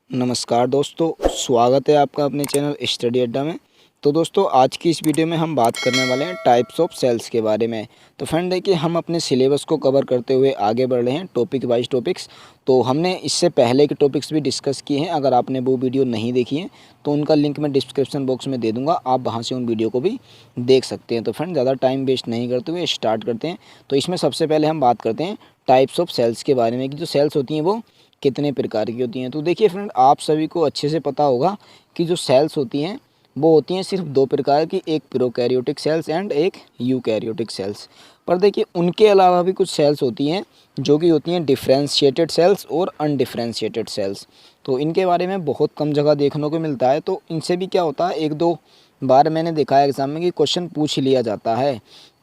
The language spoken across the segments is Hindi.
नमस्कार दोस्तों, स्वागत है आपका अपने चैनल स्टडी अड्डा में। तो दोस्तों, आज की इस वीडियो में हम बात करने वाले हैं टाइप्स ऑफ सेल्स के बारे में। तो फ्रेंड देखिए, हम अपने सिलेबस को कवर करते हुए आगे बढ़ रहे हैं टॉपिक वाइज टॉपिक्स। तो हमने इससे पहले के टॉपिक्स भी डिस्कस किए हैं। अगर आपने वो वीडियो नहीं देखी है तो उनका लिंक मैं डिस्क्रिप्शन बॉक्स में दे दूँगा, आप वहाँ से उन वीडियो को भी देख सकते हैं। तो फ्रेंड ज़्यादा टाइम वेस्ट नहीं करते हुए स्टार्ट करते हैं। तो इसमें सबसे पहले हम बात करते हैं टाइप्स ऑफ सेल्स के बारे में कि जो सेल्स होती हैं वो कितने प्रकार की होती हैं। तो देखिए फ्रेंड, आप सभी को अच्छे से पता होगा कि जो सेल्स होती हैं वो होती हैं सिर्फ दो प्रकार की, एक प्रोकैरियोटिक सेल्स एंड एक यूकैरियोटिक सेल्स। पर देखिए, उनके अलावा भी कुछ सेल्स होती हैं जो कि होती हैं डिफरेंशिएटेड सेल्स और अनडिफरेंशिएटेड सेल्स। तो इनके बारे में बहुत कम जगह देखने को मिलता है। तो इनसे भी क्या होता है, एक दो बार मैंने देखा है एग्जाम में कि क्वेश्चन पूछ लिया जाता है।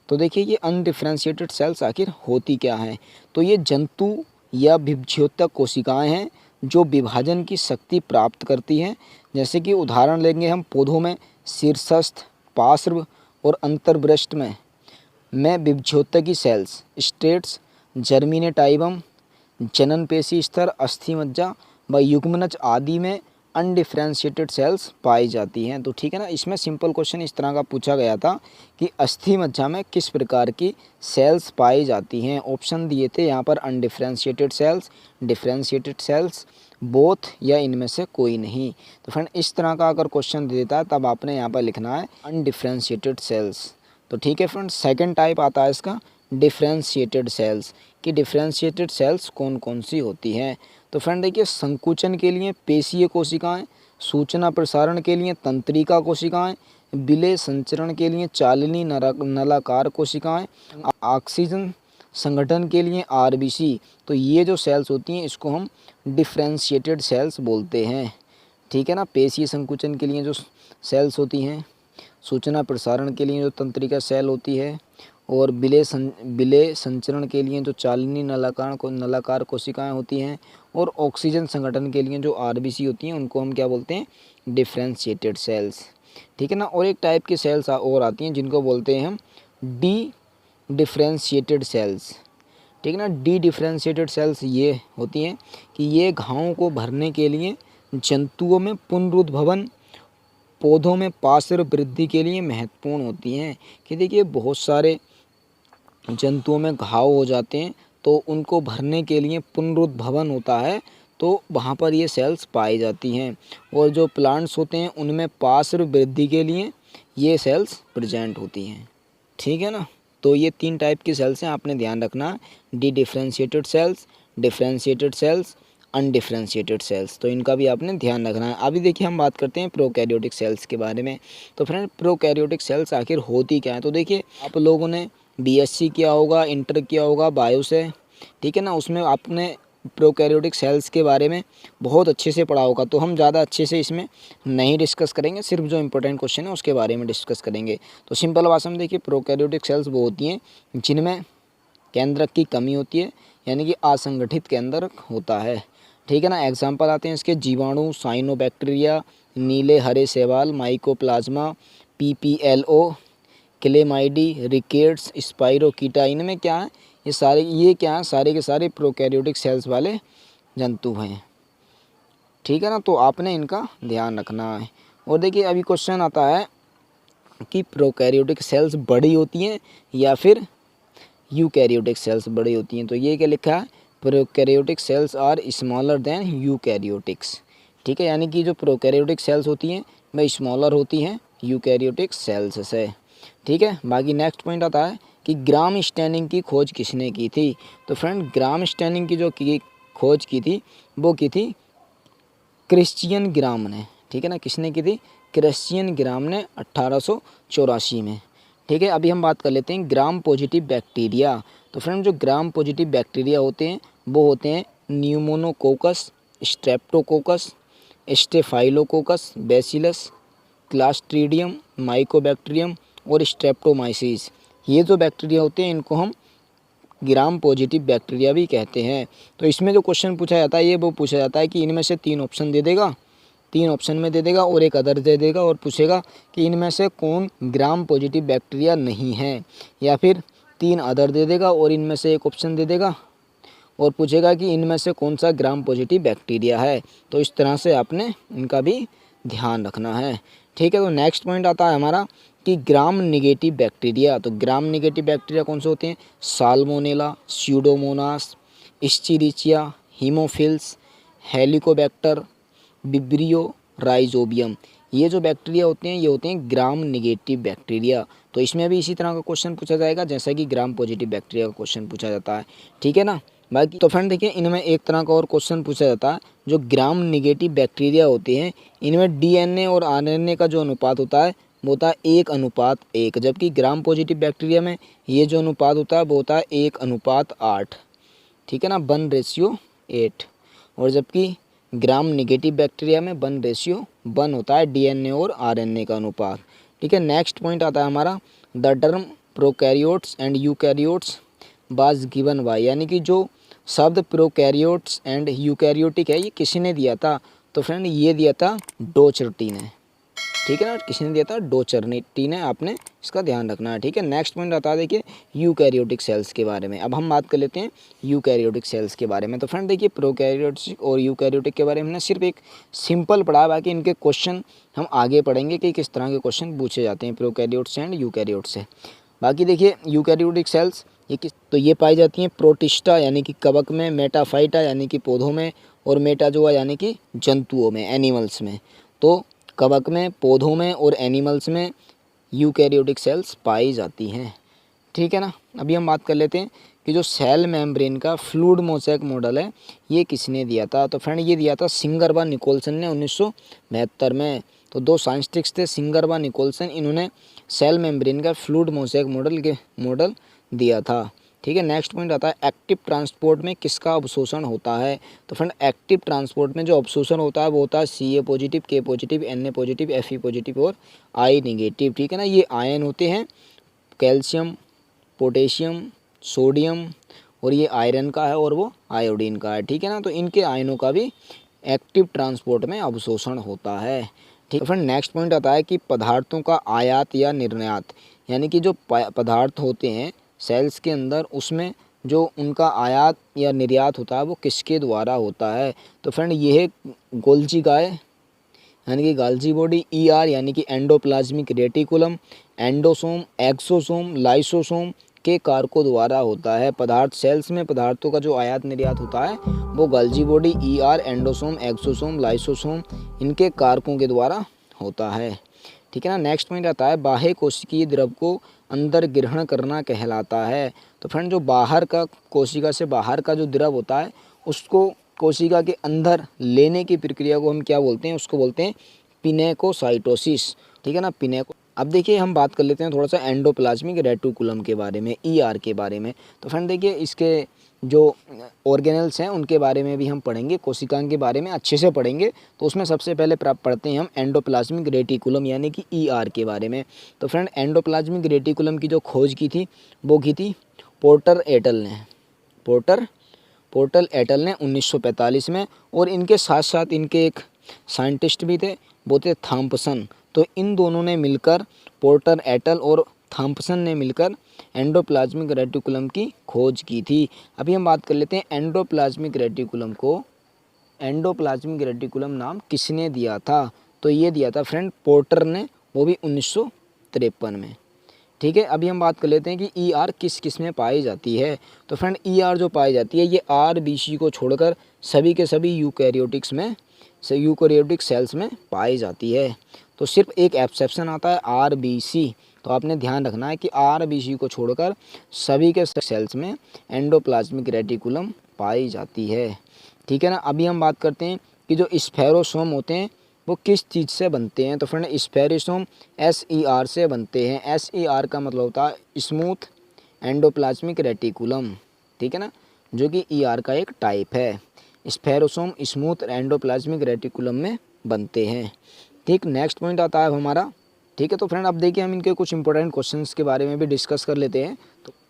तो देखिए, ये अनडिफरेंशिएटेड सेल्स आखिर होती क्या हैं। तो ये जंतु या विभज्योतक कोशिकाएं हैं जो विभाजन की शक्ति प्राप्त करती हैं। जैसे कि उदाहरण लेंगे हम, पौधों में शीर्षस्थ, पार्श्व और अंतर्वृष्ट में विभज्योतकी सेल्स, स्टेट्स, जर्मिनेटाइवम, जनन पेशी स्तर, अस्थि मज्जा व युग्मनज आदि में अनडिफरेंशिएटेड सेल्स पाई जाती हैं। तो ठीक है ना, इसमें सिंपल क्वेश्चन इस तरह का पूछा गया था कि अस्थि मज्जा में किस प्रकार की सेल्स पाई जाती हैं। ऑप्शन दिए थे यहाँ पर undifferentiated cells, differentiated cells, both या इनमें से कोई नहीं। तो फ्रेंड, इस तरह का अगर क्वेश्चन दे देता है तब आपने यहाँ पर लिखना है अनडिफरेंशिएटेड सेल्स। तो ठीक है फ्रेंड, सेकंड टाइप आता है इसका डिफरेंशिएटेड सेल्स, कि डिफरेंशिएटेड सेल्स कौन कौन सी होती हैं। तो फ्रेंड देखिए, संकुचन के लिए पेशीय कोशिकाएं, सूचना प्रसारण के लिए तंत्रिका कोशिकाएं, विलय संचरण के लिए चालिनी नलाकार कोशिकाएं, ऑक्सीजन संगठन के लिए आरबीसी। तो ये जो सेल्स होती हैं इसको हम डिफरेंशिएटेड सेल्स बोलते हैं। ठीक है ना, पेशीय संकुचन के लिए जो सेल्स होती हैं, सूचना प्रसारण के लिए जो तंत्रिका सेल होती है, और विलय संचरण के लिए जो चालिनी नलाकार कोशिकाएं होती हैं, और ऑक्सीजन संगठन के लिए जो आरबीसी होती हैं, उनको हम क्या बोलते हैं, डिफरेंशिएटेड सेल्स। ठीक है ना। और एक टाइप की सेल्स और आती हैं जिनको बोलते हैं हम डी डिफरेंशिएटेड सेल्स। ठीक है ना, डी डिफरेंशिएटेड सेल्स ये होती हैं कि ये घावों को भरने के लिए, जंतुओं में पुनरुद्भवन, पौधों में पार्श्व वृद्धि के लिए महत्वपूर्ण होती हैं। कि देखिए, बहुत सारे जंतुओं में घाव हो जाते हैं तो उनको भरने के लिए पुनरुद्भवन होता है, तो वहाँ पर ये सेल्स पाई जाती हैं। और जो प्लांट्स होते हैं उनमें पार्श्व वृद्धि के लिए ये सेल्स प्रेजेंट होती हैं। ठीक है ना। तो ये तीन टाइप की सेल्स हैं, आपने ध्यान रखना, dedifferentiated cells, differentiated cells, undifferentiated cells. तो इनका भी आपने ध्यान रखना है। अभी देखिए, हम बात करते हैं प्रोकैरियोटिक सेल्स के बारे में। तो फ्रेंड, प्रोकैरियोटिक सेल्स आखिर होती क्या है। तो देखिए, आप लोगों ने बीएससी किया होगा, इंटर किया होगा बायो से, ठीक है ना, उसमें आपने प्रोकैरियोटिक सेल्स के बारे में बहुत अच्छे से पढ़ा होगा। तो हम ज़्यादा अच्छे से इसमें नहीं डिस्कस करेंगे, सिर्फ जो इंपॉर्टेंट क्वेश्चन है उसके बारे में डिस्कस करेंगे। तो सिंपल भाषा में देखिए, प्रोकैरियोटिक सेल्स वो होती हैं जिनमें केंद्रक की कमी होती है, यानी कि असंगठित केंद्रक होता है। ठीक है ना। एग्जाम्पल आते हैं इसके, जीवाणु, साइनोबैक्टीरिया, नीले हरे शैवाल, माइकोप्लाज्मा, पीपीएलओ, क्लेमाइडी, रिकेट्स, स्पाइरोकीटा। इनमें क्या है, ये क्या है, सारे के सारे प्रोकैरियोटिक सेल्स वाले जंतु हैं। ठीक है ना। तो आपने इनका ध्यान रखना है। और देखिए, अभी क्वेश्चन आता है कि प्रोकैरियोटिक सेल्स बड़ी होती हैं या फिर यूकैरियोटिक सेल्स बड़ी होती हैं। तो ये क्या लिखा है, prokaryotic cells are smaller than eukaryotics. ठीक है, यानी कि जो प्रोकैरियोटिक सेल्स होती हैं वह स्मॉलर होती हैं यूकैरियोटिक सेल्स से। ठीक है। बाकी नेक्स्ट पॉइंट आता है कि ग्राम स्टैनिंग की खोज किसने की थी। तो फ्रेंड, ग्राम स्टैनिंग की जो खोज की थी वो की थी क्रिश्चियन ग्राम ने। ठीक है ना, किसने की थी, क्रिश्चियन ग्राम ने 1884 में। ठीक है। अभी हम बात कर लेते हैं ग्राम पॉजिटिव बैक्टीरिया। तो फ्रेंड, जो ग्राम पॉजिटिव बैक्टीरिया होते हैं वो होते हैं pneumococcus, streptococcus, staphylococcus, bacillus, clostridium, mycobacterium और स्ट्रेप्टोमाइसिस। ये जो बैक्टीरिया होते हैं इनको हम ग्राम पॉजिटिव बैक्टीरिया भी कहते हैं। तो इसमें जो क्वेश्चन पूछा जाता है, ये वो पूछा जाता है कि इनमें से तीन ऑप्शन दे देगा, तीन ऑप्शन में दे देगा और एक अदर दे देगा, और पूछेगा कि इनमें से कौन ग्राम पॉजिटिव बैक्टीरिया नहीं है, या फिर तीन अदर दे देगा और इनमें से एक ऑप्शन दे देगा और पूछेगा कि इनमें से कौन सा ग्राम पॉजिटिव बैक्टीरिया है। तो इस तरह से आपने इनका भी ध्यान रखना है। ठीक है, तो नेक्स्ट पॉइंट आता है हमारा कि ग्राम निगेटिव बैक्टीरिया। तो ग्राम निगेटिव बैक्टीरिया कौन से होते हैं? Salmonella, pseudomonas, escherichia, haemophilus, helicobacter, vibrio, rhizobium. ये जो बैक्टीरिया होते हैं ये होते हैं ग्राम निगेटिव बैक्टीरिया। तो इसमें भी इसी तरह का क्वेश्चन पूछा जाएगा जैसा कि ग्राम पॉजिटिव बैक्टीरिया का क्वेश्चन पूछा जाता है। ठीक है ना। बाकी तो फ्रेंड देखिए, इनमें एक तरह का और क्वेश्चन पूछा जाता है, जो ग्राम निगेटिव बैक्टीरिया होते हैं इनमें डीएनए और आरएनए का जो अनुपात होता है वो होता है 1:1, जबकि ग्राम पॉजिटिव बैक्टीरिया में ये जो अनुपात होता है वो होता है 1:8। ठीक है ना, 1:8। और जबकि ग्राम निगेटिव बैक्टीरिया में 1:1 होता है डीएनए और आरएनए का अनुपात। ठीक है, नेक्स्ट पॉइंट आता है हमारा the term prokaryotes and eukaryotes was given by, यानी कि जो शब्द प्रोकैरियोट्स एंड यूकैरियोटिक है ये किसी ने दिया था? तो फ्रेंड ये दिया था डोचर्टी ने। ठीक है ना, किसी ने दिया था? डोचर्टी ने। आपने इसका ध्यान रखना है। ठीक है, नेक्स्ट पॉइंट आता है देखिए यूकैरियोटिक सेल्स के बारे में। अब हम बात कर लेते हैं यूकैरियोटिक सेल्स के बारे में। तो फ्रेंड देखिए, प्रोकैरियोटिक और यूकैरियोटिक के बारे में हमने सिर्फ एक सिंपल पढ़ा, बाकी इनके क्वेश्चन हम आगे पढ़ेंगे कि किस तरह के क्वेश्चन पूछे जाते हैं प्रोकैरियोट्स एंड यूकैरियोट से। बाकी देखिए यूकैरियोटिक सेल्स ये पाई जाती हैं प्रोटिस्टा यानी कि कवक में, मेटाफाइटा यानी कि पौधों में, और मेटाजोआ यानी कि जंतुओं में, एनिमल्स में। तो कवक में, पौधों में और एनिमल्स में यूकैरियोटिक सेल्स पाई जाती हैं। ठीक है ना। अभी हम बात कर लेते हैं कि जो सेल मेम्ब्रेन का फ्लूइड मोज़ेक मॉडल है ये किसने दिया था? तो फ्रेंड ये दिया था सिंगर व निकोलसन ने 1972 में। तो दो साइंटिस्ट थे, सिंगर व निकोलसन, इन्होंने सेल मेम्ब्रेन का फ्लूइड मोज़ेक मॉडल दिया था। ठीक है, नेक्स्ट पॉइंट आता है एक्टिव ट्रांसपोर्ट में किसका अवशोषण होता है? तो फ्रेंड एक्टिव ट्रांसपोर्ट में जो अवशोषण होता है वो होता है Ca positive, K positive, Na positive, Fe positive और I नेगेटिव। ठीक है ना, ये आयन होते हैं कैल्शियम, पोटेशियम, सोडियम, और ये आयरन का है और वो आयोडीन का है। ठीक है ना, तो इनके आयनों का भी एक्टिव ट्रांसपोर्ट में अवशोषण होता है। ठीक है फ्रेंड, नेक्स्ट पॉइंट आता है कि पदार्थों का आयात या निर्यात, यानी कि जो पदार्थ होते हैं सेल्स के अंदर उसमें जो उनका आयात या निर्यात होता है वो किसके द्वारा होता है? तो फ्रेंड ये है गोल्जी गाय यानी कि गाल्जी बॉडी, ER यानी कि endoplasmic reticulum, endosome, exosome, lysosome के कारकों द्वारा होता है। पदार्थ सेल्स में पदार्थों का जो आयात निर्यात होता है वो गाल्जी body, ER, endosome, exosome, lysosome इनके कारकों के द्वारा होता है। ठीक है ना, नेक्स्ट पॉइंट आता है बाह्य कोशिकीय द्रव को अंदर ग्रहण करना कहलाता है। तो फ्रेंड जो बाहर का कोशिका से बाहर का जो द्रव होता है उसको कोशिका के अंदर लेने की प्रक्रिया को हम क्या बोलते हैं? उसको बोलते हैं पिनेकोसाइटोसिस। ठीक है ना, पिनेको। अब देखिए हम बात कर लेते हैं थोड़ा सा एंडोप्लाज्मिक रेटिकुलम के बारे में, ER के बारे में। तो फ्रेंड देखिए इसके जो ऑर्गेनल्स हैं उनके बारे में भी हम पढ़ेंगे, कोशिकाओं के बारे में अच्छे से पढ़ेंगे। तो उसमें सबसे पहले पढ़ते हैं हम एंडोप्लाज्मिक रेटिकुलम यानी कि ER के बारे में। तो फ्रेंड एंडोप्लाज्मिक रेटिकुलम की जो खोज की थी वो की थी पोर्टर एटल ने 1945 में। और इनके साथ साथ इनके एक साइंटिस्ट भी थे, वो थे थॉम्पसन। तो इन दोनों ने मिलकर, पोर्टर एटल और थॉम्पसन ने मिलकर एंडोप्लाज्मिक रेटिकुलम की खोज की थी। अभी हम बात कर लेते हैं एंडोप्लाज्मिक रेटिकुलम नाम किसने दिया था? तो ये दिया था फ्रेंड पोर्टर ने, वो भी 1953 में। ठीक है, अभी हम बात कर लेते हैं कि ER किस में पाई जाती है। तो फ्रेंड ER जो पाई जाती है ये RBC को छोड़कर सभी के सभी यूकैरियोटिक सेल्स में पाई जाती है। तो सिर्फ एक एक्सेप्शन आता है RBC। तो आपने ध्यान रखना है कि RBC को छोड़कर सभी के सेल्स में एंडोप्लाज्मिक रेटिकुलम पाई जाती है। ठीक है ना, अभी हम बात करते हैं कि जो स्फेरोसोम होते हैं वो किस चीज़ से बनते हैं। तो फ्रेंड स्फेरोसोम SER से बनते हैं। SER का मतलब होता है स्मूथ एंडोप्लाज्मिक रेटिकुलम। ठीक है ना, जो कि ER का एक टाइप है। स्फेरोसोम स्मूथ एंडोप्लाज्मिक रेटिकुलम में बनते हैं। ठीक, नेक्स्ट पॉइंट आता है हमारा। ठीक है, तो फ्रेंड अब देखिए हम इनके कुछ इंपॉर्टेंट क्वेश्चंस के बारे में भी डिस्कस कर लेते हैं।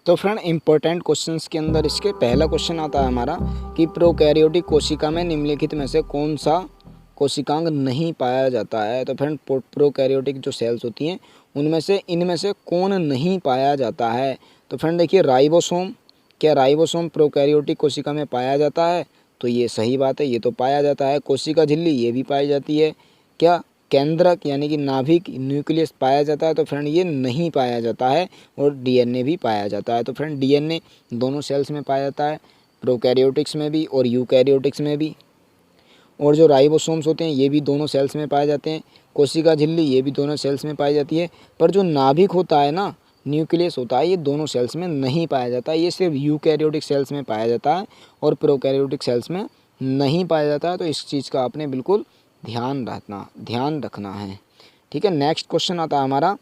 तो फ्रेंड इंपॉर्टेंट क्वेश्चंस के अंदर इसके पहला क्वेश्चन आता है हमारा कि प्रोकैरियोटिक कोशिका में निम्नलिखित में से कौन सा कोशिकांग नहीं पाया जाता है। तो फ्रेंड प्रोकैरियोटिक जो सेल्स होती हैं उनमें से इनमें से कौन नहीं पाया जाता है? तो फ्रेंड देखिए राइबोसोम, क्या राइबोसोम प्रोकैरियोटिक कोशिका में पाया जाता है? तो ये सही बात है, ये तो पाया जाता है। कोशिका झिल्ली ये भी पाई जाती है। क्या केंद्रक यानी कि नाभिक न्यूक्लियस पाया जाता है? तो फ्रेंड ये नहीं पाया जाता है। और डीएनए भी पाया जाता है। तो फ्रेंड डीएनए दोनों सेल्स में पाया जाता है, प्रोकैरियोटिक्स में भी और यूकैरियोटिक्स में भी। और जो राइबोसोम्स होते हैं ये भी दोनों सेल्स में पाए जाते हैं। कोशिका झिल्ली ये भी दोनों सेल्स में पाई जाती है। पर जो नाभिक होता है ना, न्यूक्लियस होता है, ये दोनों सेल्स में नहीं पाया जाता। ये सिर्फ यूकैरियोटिक सेल्स में पाया जाता है और प्रोकैरियोटिक सेल्स में नहीं पाया जाता है। तो इस चीज़ का आपने बिल्कुल ध्यान रखना है। ठीक है, नेक्स्ट क्वेश्चन आता है हमारा।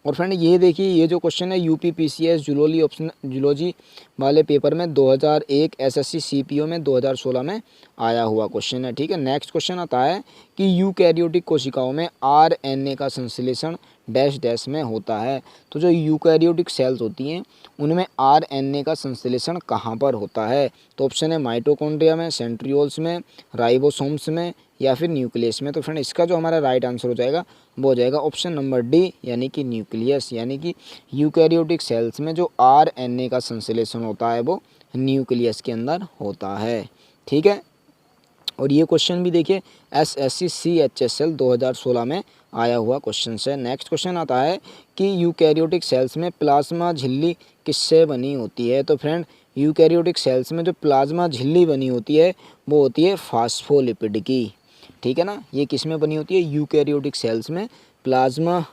और फ्रेंड ये देखिए, ये जो क्वेश्चन है यूपीपीसीएस जूलॉजी वाले पेपर में 2001, एसएससी सीपीओ में 2016 में आया हुआ क्वेश्चन है। ठीक है, नेक्स्ट क्वेश्चन आता है कि यूकैरियोटिक कोशिकाओं में आरएनए का संश्लेषण डैश डैश में होता है। तो जो यूकैरियोटिक सेल्स होती हैं उनमें आरएनए का संश्लेषण कहाँ पर होता है? तो ऑप्शन है माइटोकॉन्ड्रिया में, सेंट्रियोल्स में, राइबोसोम्स में या फिर न्यूक्लियस में। तो फ्रेंड इसका जो हमारा राइट आंसर हो जाएगा वो हो जाएगा ऑप्शन नंबर डी, यानी कि न्यूक्लियस। यानी कि यूकैरियोटिक सेल्स में जो आरएनए का संश्लेषण होता है वो न्यूक्लियस के अंदर होता है। ठीक है, और ये क्वेश्चन भी देखिए एसएससी CHSL 2016 में आया हुआ क्वेश्चन है। नेक्स्ट क्वेश्चन आता है कि यूकैरियोटिक सेल्स में प्लाज्मा झिल्ली किससे बनी होती है? तो फ्रेंड यूकैरियोटिक सेल्स में जो प्लाज्मा झिल्ली बनी होती है वो होती है फास्फोलिपिड की। ठीक है ना, ये किस में बनी होती है? यूकैरियोटिक सेल्स में प्लाज्मा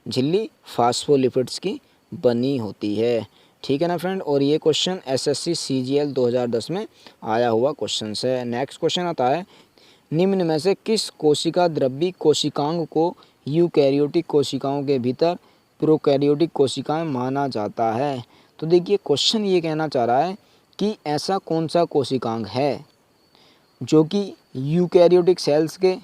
झिल्ली फास्फोलिपिड्स की बनी होती है। ठीक है ना फ्रेंड, और ये क्वेश्चन एसएससी CGL 2010 में आया हुआ क्वेश्चन है। नेक्स्ट क्वेश्चन आता है, निम्न में से किस कोशिका द्रव्य कोशिकांग को यूकैरियोटिक कोशिकाओं के भीतर प्रोकैरियोटिक कोशिकाएं माना जाता है? तो देखिए क्वेश्चन ये कहना चाह रहा है कि ऐसा कौन सा कोशिकांग है जो कि यूकैरियोटिक सेल्स के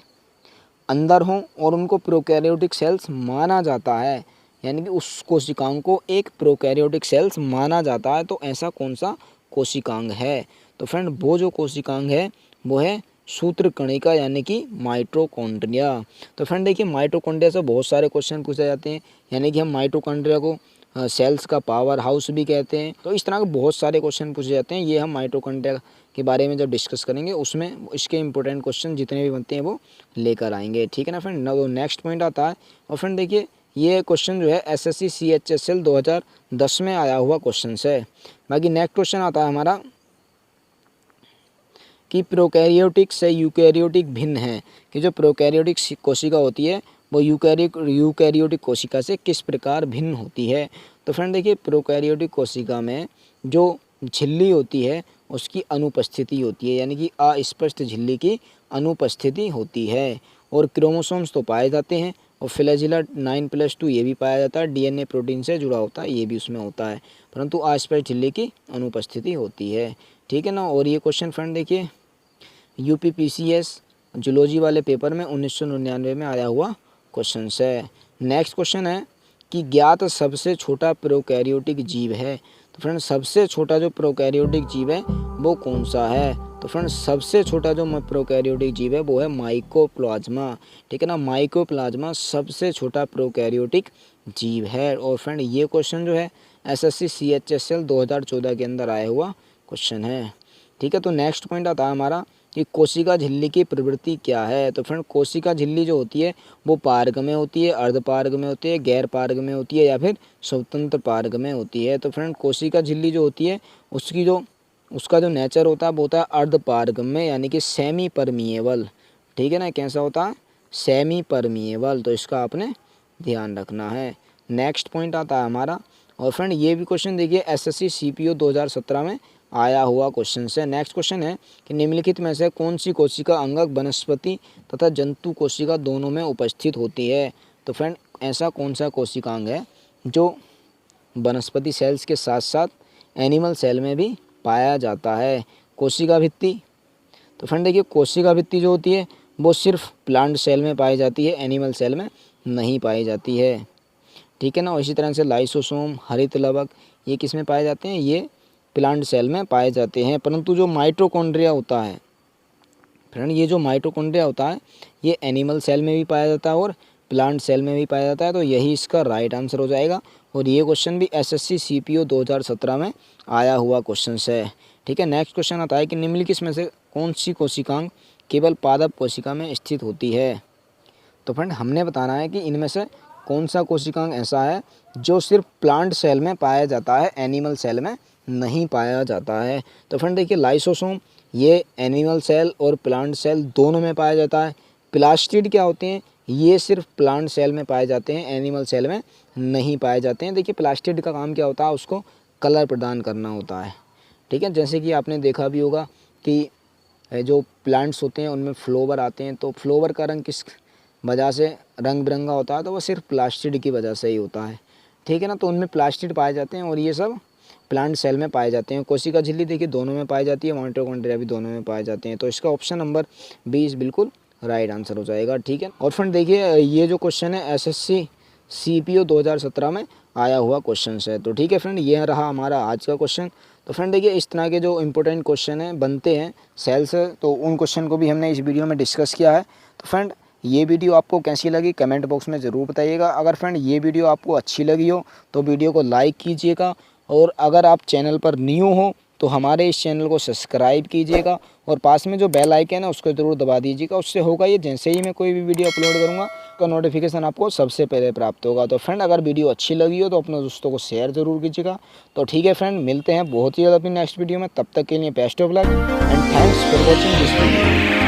अंदर हों और उनको प्रोकैरियोटिक सेल्स माना जाता है, यानी कि उस कोशिकांग को एक प्रोकैरियोटिक सेल्स माना जाता है। तो ऐसा कौन सा कोशिकांग है? तो फ्रेंड वो जो कोशिकांग है वो है सूत्रकणिका यानी कि माइटोकॉन्ड्रिया। तो फ्रेंड देखिए माइटोकॉन्ड्रिया से बहुत सारे क्वेश्चन पूछे जाते हैं, यानी कि हम माइटोकॉन्ड्रिया को सेल्स का पावर हाउस भी कहते हैं। तो इस तरह के बहुत सारे क्वेश्चन पूछे जाते हैं। ये हम माइटोकॉन्ड्रिया के बारे में जब डिस्कस करेंगे उसमें इसके इंपॉर्टेंट क्वेश्चन जितने भी बनते हैं वो लेकर आएंगे। ठीक है ना फ्रेंड, नेक्स्ट पॉइंट आता है। और फ्रेंड देखिए ये क्वेश्चन जो है एसएससी CHSL 2010 में आया हुआ क्वेश्चन है। बाकी नेक्स्ट क्वेश्चन आता है हमारा कि प्रोकैरियोटिक से यूकैरियोटिक भिन्न है, कि जो प्रोकैरियोटिक कोशिका होती है वो यूकैरियोटिक कोशिका से किस प्रकार भिन्न होती है? तो फ्रेंड देखिए प्रोकैरियोटिक कोशिका में जो झिल्ली होती है उसकी अनुपस्थिति होती है, यानी कि अस्पष्ट झिल्ली की अनुपस्थिति होती है। और क्रोमोसोम्स तो पाए जाते हैं और फ्लैजिला 9+2 ये भी पाया जाता है, डीएनए प्रोटीन से जुड़ा होता है, ये भी उसमें होता है, परंतु अस्पष्ट झिल्ली की अनुपस्थिति होती है। ठीक है ना, और ये क्वेश्चन फ्रेंड देखिए यूपीपीसीएस जूलॉजी वाले पेपर में 1999 में आया हुआ क्वेश्चन है। नेक्स्ट क्वेश्चन है कि ज्ञात सबसे छोटा प्रोकैरियोटिक जीव है। तो फ्रेंड सबसे छोटा जो प्रोकैरियोटिक जीव है वो कौन सा है? तो फ्रेंड सबसे छोटा जो प्रोकैरियोटिक जीव है वो है माइकोप्लाज्मा। ठीक है ना, माइकोप्लाज्मा सबसे छोटा प्रोकैरियोटिक जीव है। और फ्रेंड ये क्वेश्चन जो है एसएससी CHSL 2014 के अंदर आया हुआ क्वेश्चन है। ठीक है, तो नेक्स्ट पॉइंट आता है हमारा कि कोशिका झिल्ली की प्रवृत्ति क्या है? तो फ्रेंड कोशिका झिल्ली जो होती है वो पारग में होती है, अर्धपारग में होती है, गैर पारग में होती है या फिर स्वतंत्र पारग में होती है। तो फ्रेंड कोशिका झिल्ली जो होती है उसका जो नेचर होता है वो होता है अर्धपारग में, यानी कि सेमी परमिएबल। ठीक है ना, कैसा होता है? Semi permeable. तो इसका आपने ध्यान रखना है। नेक्स्ट पॉइंट आता है हमारा, और फ्रेंड ये भी क्वेश्चन देखिए एसएससी CPO 2017 में आया हुआ क्वेश्चन है। नेक्स्ट क्वेश्चन है कि निम्नलिखित में से कौन सी कोशिका अंगक वनस्पति तथा जंतु कोशिका दोनों में उपस्थित होती है? तो फ्रेंड ऐसा कौन सा कोशिकांग है जो वनस्पति सेल्स के साथ साथ एनिमल सेल में भी पाया जाता है? कोशिका भित्ति। तो फ्रेंड देखिए कोशिका भित्ति जो होती है वो सिर्फ प्लांट सेल में पाई जाती है, एनिमल सेल में नहीं पाई जाती है। ठीक है ना, और इसी तरह से लाइसोसोम, हरित लवक ये किस में पाए जाते हैं? ये प्लांट सेल में पाए जाते हैं। परंतु जो माइटोकॉन्ड्रिया होता है फ्रेंड, ये जो माइटोकॉन्ड्रिया होता है ये एनिमल सेल में भी पाया जाता है और प्लांट सेल में भी पाया जाता है। तो यही इसका राइट आंसर हो जाएगा और ये क्वेश्चन भी एसएससी सीपीओ 2017 में आया हुआ क्वेश्चन है। ठीक है, नेक्स्ट क्वेश्चन आता है कि निम्नलिखित में से कौन सी कोशिकांग केवल पादप कोशिका में स्थित होती है। तो फ्रेंड हमने बताना है कि इनमें से कौन सा कोशिकांग ऐसा है जो सिर्फ प्लांट सेल में पाया जाता है, एनिमल सेल में नहीं पाया जाता है। तो फ्रेंड देखिए, लाइसोसोम ये एनिमल सेल और प्लांट सेल दोनों में पाया जाता है। प्लास्टिड क्या होते हैं, ये सिर्फ प्लांट सेल में पाए जाते हैं, एनिमल सेल में नहीं पाए जाते हैं। देखिए प्लास्टिड का काम क्या होता है, उसको कलर प्रदान करना होता है। ठीक है, जैसे कि आपने देखा भी होगा कि जो प्लांट्स होते हैं उनमें फ्लावर आते हैं, तो फ्लावर का रंग किस वजह से रंग बिरंगा होता है, तो वो सिर्फ प्लास्टिड की वजह से ही होता है। ठीक है ना, तो उनमें प्लास्टिड पाए जाते हैं और ये सब प्लांट सेल में पाए जाते हैं। कोशिका झिल्ली देखिए दोनों में पाई जाती है, माइटोकॉन्ड्रिया भी दोनों में पाए जाते हैं। तो इसका ऑप्शन नंबर 20 बिल्कुल राइट आंसर हो जाएगा। ठीक है, और फ्रेंड देखिए ये जो क्वेश्चन है एसएससी सीपीओ 2017 में आया हुआ क्वेश्चन है। तो ठीक है फ्रेंड, ये रहा हमारा आज का क्वेश्चन। तो फ्रेंड देखिए इस तरह के जो इंपॉर्टेंट क्वेश्चन हैं बनते हैं सेल से, तो उन क्वेश्चन को भी हमने इस वीडियो में डिस्कस किया है। तो फ्रेंड ये वीडियो आपको कैसी लगी कमेंट बॉक्स में ज़रूर बताइएगा। अगर फ्रेंड ये वीडियो आपको अच्छी लगी हो तो वीडियो को लाइक कीजिएगा, और अगर आप चैनल पर न्यू हो तो हमारे इस चैनल को सब्सक्राइब कीजिएगा, और पास में जो बेल आइकन है उसको ज़रूर दबा दीजिएगा। उससे होगा ये, जैसे ही मैं कोई भी वीडियो अपलोड करूँगा तो नोटिफिकेशन आपको सबसे पहले प्राप्त होगा। तो फ्रेंड अगर वीडियो अच्छी लगी हो तो अपने दोस्तों को शेयर ज़रूर कीजिएगा। तो ठीक है फ्रेंड, मिलते हैं बहुत ही ज़्यादा अपनी नेक्स्ट वीडियो में। तब तक के लिए best of luck and thanks for watching this video.